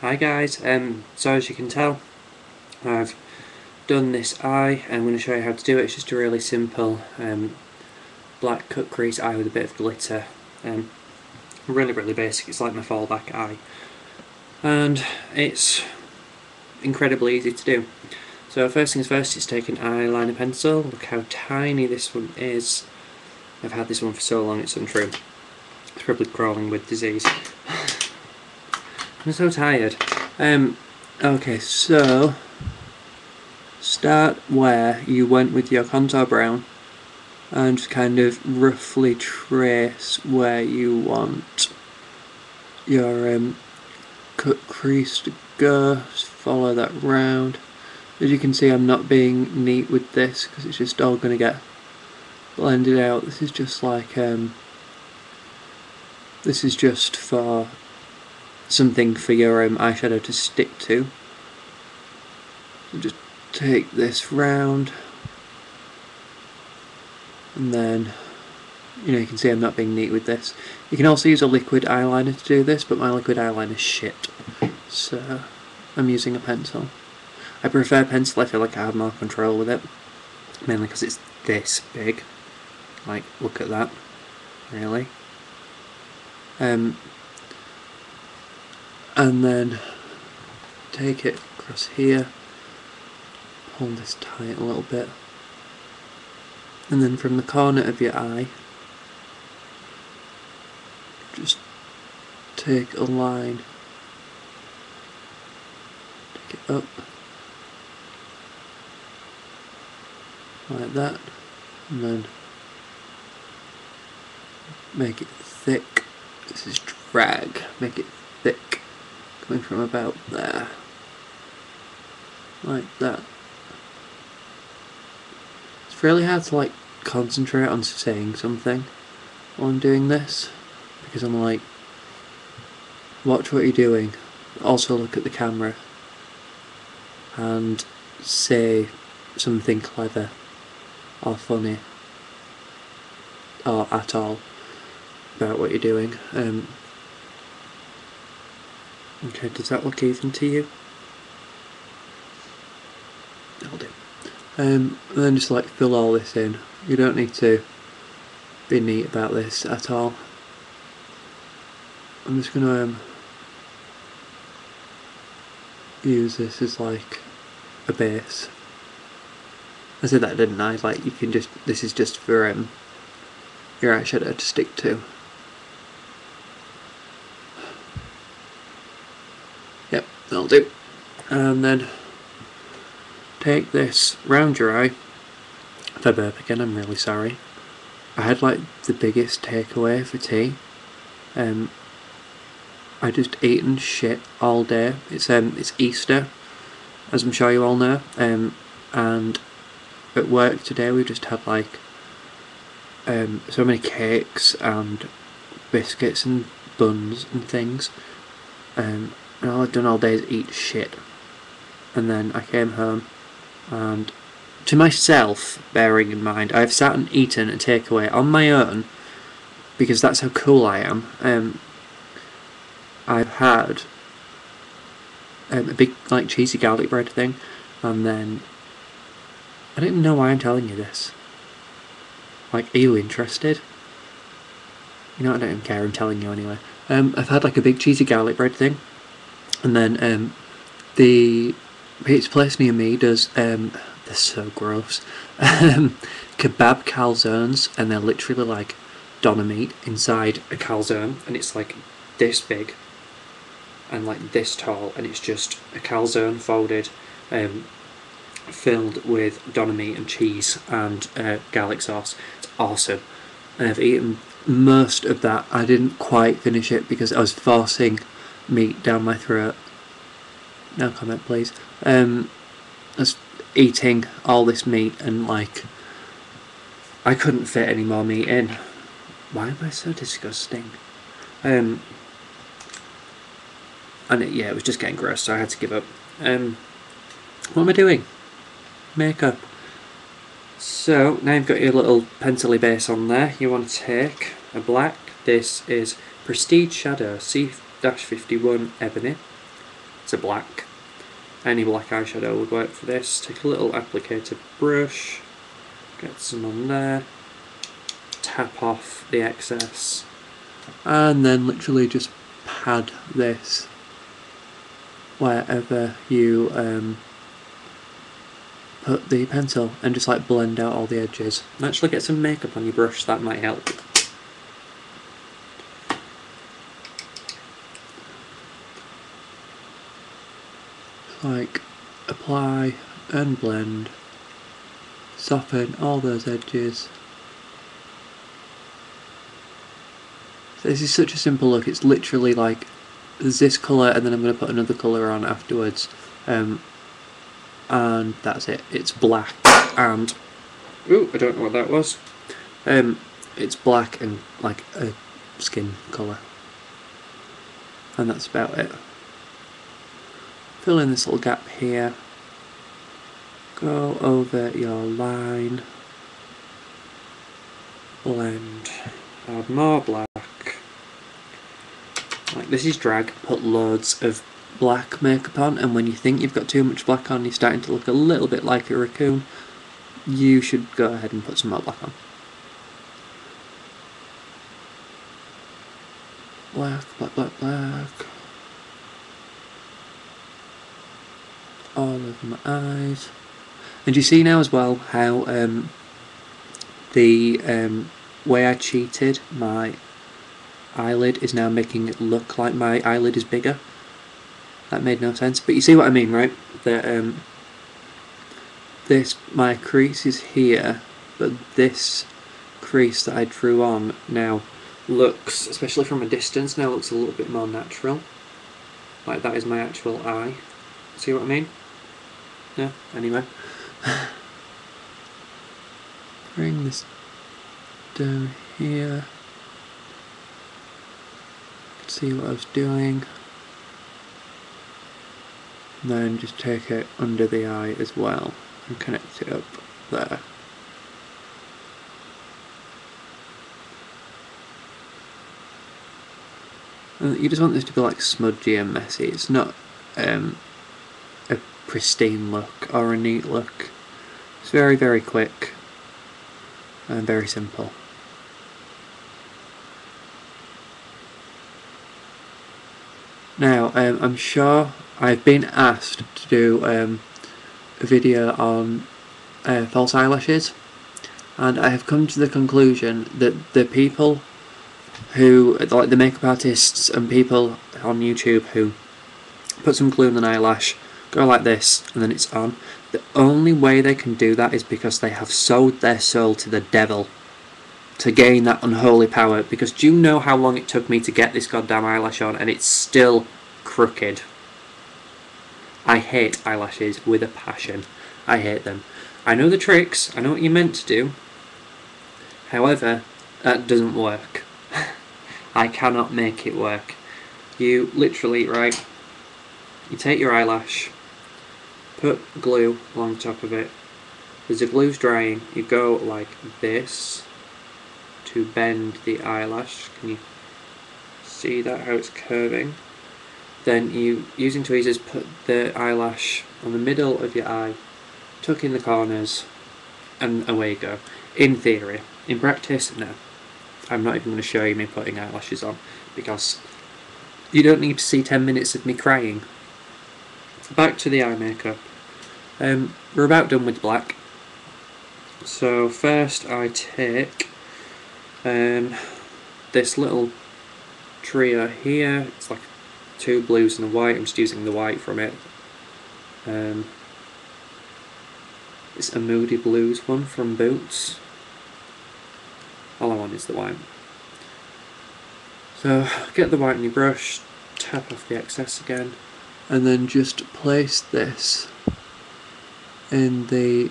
Hi guys, so as you can tell, I've done this eye. I'm going to show you how to do it. It's just a really simple black cut crease eye with a bit of glitter. Really basic. It's like my fallback eye, and it's incredibly easy to do. So first things first, is take an eyeliner pencil. Look how tiny this one is. I've had this one for so long it's untrue. It's probably crawling with disease. I'm so tired. Okay, so start where you went with your contour brown and just kind of roughly trace where you want your cut crease to go. Just follow that round. As you can see, I'm not being neat with this because it's just all going to get blended out. This is just like this is just for something for your eyeshadow to stick to. So just take this round, and then you can see I'm not being neat with this. You can also use a liquid eyeliner to do this, but my liquid eyeliner is shit, so I'm using a pencil. I prefer pencil. I feel like I have more control with it, mainly because it's this big. Like, look at that, really. And then take it across here, pull this tight a little bit, and then from the corner of your eye, just take a line, take it up, like that, and then make it thick. This is drag, make it thick, coming from about there, like that. It's really hard to concentrate on saying something while I'm doing this, because I'm like, watch what you're doing, also look at the camera and say something clever or funny or at all about what you're doing. Okay, does that look even to you? That'll do. And then just fill all this in. You don't need to be neat about this at all. I'm just gonna use this as a base. I said that, didn't I? You can just, this is just for your eyeshadow to stick to. Yep, that'll do. And then take this round your eye. If I burp again, I'm really sorry. I had the biggest takeaway for tea. I just eaten shit all day. It's Easter, as I'm sure you all know. And at work today we just had so many cakes and biscuits and buns and things. And all I've done all day is eat shit. And then I came home, and to myself, bearing in mind, I've sat and eaten a takeaway on my own because that's how cool I am. I've had a big cheesy garlic bread thing, and then I don't even know why I'm telling you this. Are you interested? You know, I don't even care, I'm telling you anyway. I've had a big cheesy garlic bread thing, and then the pizza place near me does, they're so gross, kebab calzones, and they're literally doner meat inside a calzone, and it's this big and this tall, and it's just a calzone folded, filled with doner meat and cheese and garlic sauce. It's awesome, and I've eaten most of that. I didn't quite finish it because I was forcing meat down my throat. No comment, please. I was eating all this meat, and I couldn't fit any more meat in. Why am I so disgusting? And it was just getting gross, so I had to give up. What am I doing? Makeup. So now you've got your little pencil-y base on there. You want to take a black. This is Prestige Shadow C-51 Ebony. to black. Any black eyeshadow would work for this. Take a little applicator brush, get some on there, tap off the excess, and then literally just pad this wherever you put the pencil, and just like blend out all the edges. Actually get some makeup on your brush, that might help. Like apply and blend, soften all those edges. This is such a simple look. It's literally like there's this colour and then I'm going to put another colour on afterwards, and that's it. It's black and ooh, I don't know what that was. It's black and like a skin colour, and that's about it. Fill in this little gap here, go over your line, blend, add more black. Like this is drag, put loads of black makeup on, and when you think you've got too much black on, you're starting to look a little bit like a raccoon, you should go ahead and put some more black on. Black, black, black, black. All over my eyes. And you see now as well how the way I cheated my eyelid is now making it look like my eyelid is bigger. That made no sense, but you see what I mean, right? That my crease is here, but this crease that I drew on now looks, especially from a distance, now looks a little bit more natural. Like that is my actual eye. See what I mean? Yeah, anyway. Bring this down here. See what I was doing. And then just take it under the eye as well and connect it up there. And you just want this to be like smudgy and messy. It's not a pristine look or a neat look. It's very, very quick and very simple. Now, I'm sure I've been asked to do a video on false eyelashes, and I have come to the conclusion that the people who, like the makeup artists and people on YouTube who put some glue in an eyelash, go like this, and then it's on, the only way they can do that is because they have sold their soul to the devil to gain that unholy power. Because do you know how long it took me to get this goddamn eyelash on, and it's still crooked? I hate eyelashes with a passion. I hate them. I know the tricks, I know what you're meant to do, however, that doesn't work. I cannot make it work. You literally, right, you take your eyelash, put glue along the top of it, as the glue's drying, you go like this to bend the eyelash. Can you see that, how it's curving? Then you, using tweezers, put the eyelash on the middle of your eye, tuck in the corners, and away you go. In theory. In practice, no. I'm not even going to show you me putting eyelashes on, because you don't need to see 10 minutes of me crying. Back to the eye makeup. We're about done with black. So first I take this little trio here. It's like 2 blues and a white. I'm just using the white from it. It's a Moody Blues one from Boots. All I want is the white. So get the white in your brush, tap off the excess again, and then just place this in the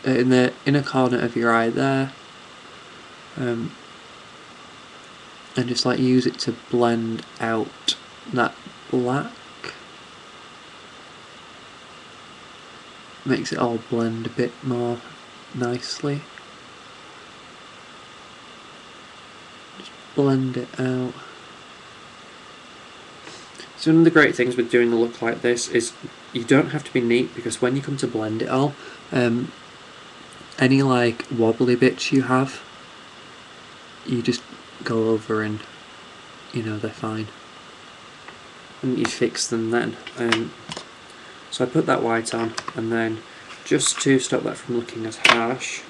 in the inner corner of your eye there, and just like use it to blend out that black. Makes it all blend a bit more nicely. Just blend it out. So one of the great things with doing a look like this is you don't have to be neat, because when you come to blend it all, any like wobbly bits you have, you just go over and, you know, they're fine. And you fix them then. So I put that white on, and then just to stop that from looking as harsh,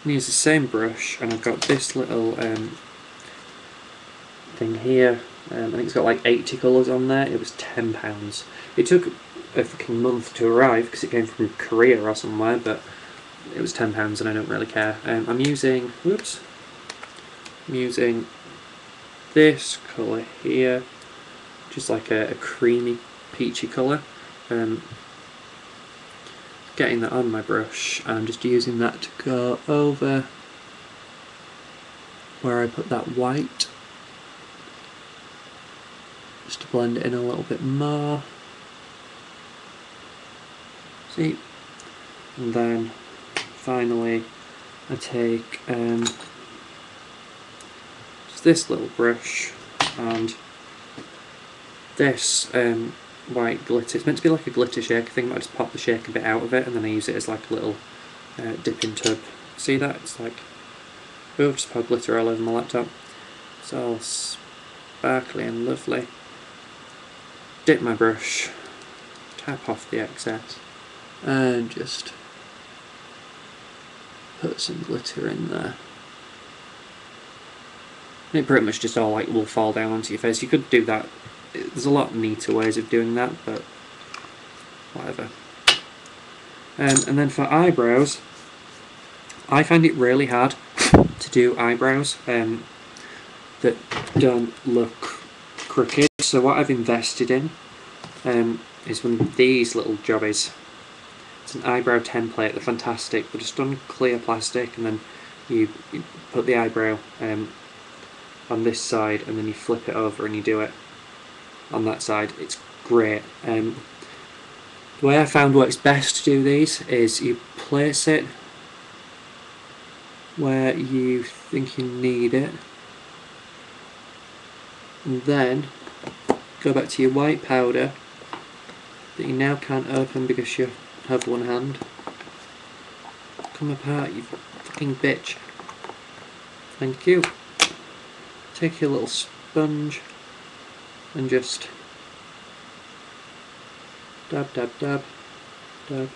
I use the same brush, and I've got this little thing here. I think it's got like 80 colours on there. It was £10. It took a fucking month to arrive because it came from Korea or somewhere, but it was £10 and I don't really care. I'm using this colour here, just like a creamy peachy colour. Getting that on my brush, and I'm just using that to go over where I put that white, just to blend it in a little bit more. See? And then finally I take just this little brush and this white glitter. It's meant to be like a glitter shaker thing, but I just pop the shaker bit out of it and then I use it as like a little dipping tub. See that? It's like, oh, just put glitter all over my laptop. It's all sparkly and lovely. Dip my brush, tap off the excess, and just put some glitter in there. And it pretty much just all like will fall down onto your face. You could do that. There's a lot neater ways of doing that, but whatever. And then for eyebrows, I find it really hard to do eyebrows that don't look crooked. So what I've invested in is one of these little jobbies. It's an eyebrow template. They're fantastic. They're just on clear plastic, and then you put the eyebrow on this side, and then you flip it over and you do it on that side. It's great. The way I found works best to do these is you place it where you think you need it, and then go back to your white powder that you now can't open because you have one hand. Come apart, you fucking bitch. Thank you. Take your little sponge and just dab, dab, dab, dab.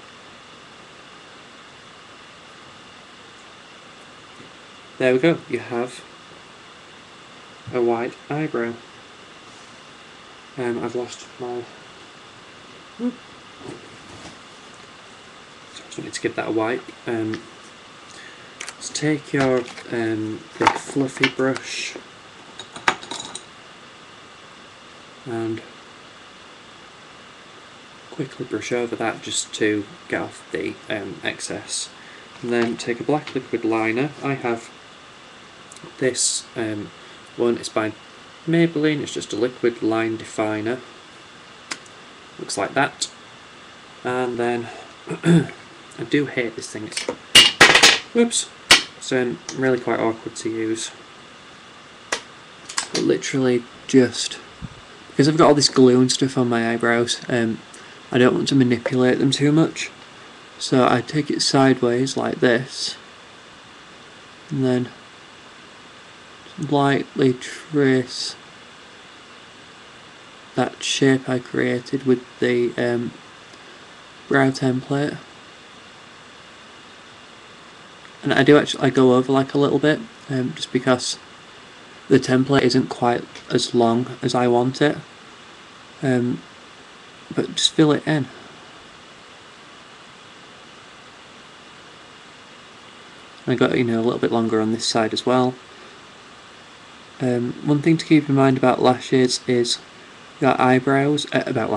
There we go, you have a white eyebrow. I've lost my... So I just wanted to give that a wipe. Just take your big fluffy brush and quickly brush over that just to get off the excess. And then take a black liquid liner. I have this one, it's by Maybelline, it's just a liquid line definer. Looks like that. And then I do hate this thing. It's, whoops, it's really quite awkward to use. But literally just because I've got all this glue and stuff on my eyebrows, I don't want to manipulate them too much. So I take it sideways like this, and then lightly trace that shape I created with the brow template. And I do actually go over like a little bit, just because the template isn't quite as long as I want it, but just fill it in. I got, you know, a little bit longer on this side as well. One thing to keep in mind about lashes is your eyebrows, about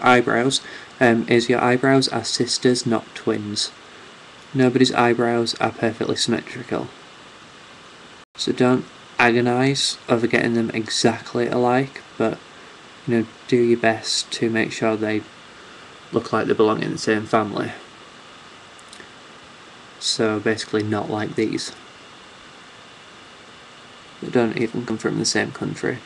eyebrows, is your eyebrows are sisters, not twins. Nobody's eyebrows are perfectly symmetrical. So don't agonise over getting them exactly alike, but you know, do your best to make sure they look like they belong in the same family. So basically not like these. They don't even come from the same country.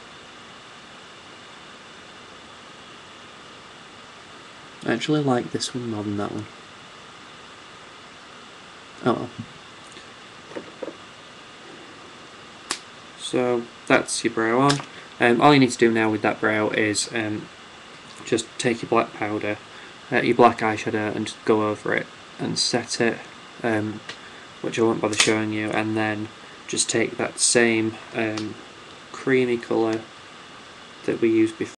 I actually like this one more than that one. Oh well. So that's your brow on. All you need to do now with that brow is just take your black powder, your black eyeshadow, and just go over it and set it, which I won't bother showing you, and then just take that same creamy colour that we used before